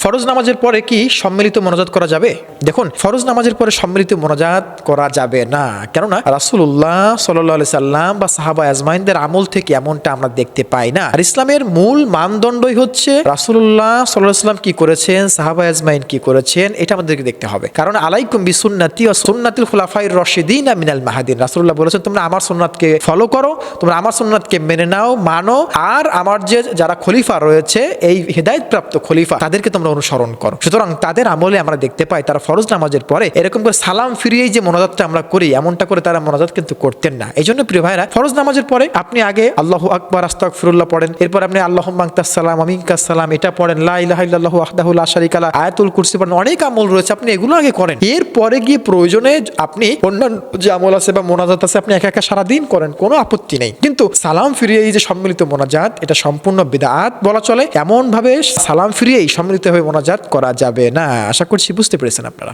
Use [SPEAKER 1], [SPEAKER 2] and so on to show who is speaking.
[SPEAKER 1] ফরজ নামাজের পরে কি সম্মিলিত মোনাজাত করা যাবে? দেখুন, ফরজ নামাজের পরে সম্মিলিত মোনাজাত করা যাবে না, কেননা রাসূলুল্লাহ সাল্লাল্লাহু আলাইহি সাল্লাম বা সাহাবা আজমাইনদের আমল থেকে এমনটা আমরা দেখতে পাই না। আর ইসলামের মূল মানদণ্ডই হচ্ছে রাসূলুল্লাহ সাল্লাল্লাহু আলাইহি সাল্লাম কি করেছেন, সাহাবা আজমাইন কি করেছেন, এটা আমাদেরকে দেখতে হবে। কারণ আলাইকুম বিসুন্নতি ওয়া সুন্নাতিল খুলাফায়ে রাশিদিন মিনাল মাহদিন, রাসূলুল্লাহ বলেছেন তোমরা আমার সুন্নাতকে ফলো করো, তোমরা আমার সুন্নাতকে মেনে নাও, মানো, আর আমার যে যারা খলিফা রয়েছে এই হিদায়াতপ্রাপ্ত খলিফা তাদেরকে তোমরা অনুসরণ করো। সুতরাং তাদের আমলে আমরা দেখতে পাই তারা ফরজ নামাজের পরে এরকম করে সালাম ফিরিয়েই যে মোনাজাতটা আমরা করি, এমনটা করে তারা মোনাজাত কিন্তু করতেন না। এই জন্য প্রিয় ভাইরা, ফরজ নামাজের পরে আপনি আগে আল্লাহু আকবার আস্তাগফিরুল্লাহ পড়েন, এরপর আপনি আল্লাহুম্মা আনতাস সালাম ওয়া মিনকাস সালাম এটা পড়েন, লা ইলাহা ইল্লাল্লাহু ওয়াহদাহু লা শারীকা লাহু, আয়াতুল কুরসি পড়েন, অনেক আমল রয়েছে, আপনি এগুলো আগে করেন। এরপরে গিয়ে প্রয়োজনে আপনি অন্যান্য যে আমল আছে বা মোনাজাত আছে আপনি একা একা সারাদিন করেন, কোনো আপত্তি নেই। কিন্তু সালাম ফিরিয়েই যে সম্মিলিত মোনাজাত, এটা সম্পূর্ণ বিদআত বলা চলে। এমন ভাবে সালাম ফিরিয়েই সম্মিলিতভাবে মোনাজাত করা যাবে না। আশা করছি বুঝতে পেরেছেন আপনারা।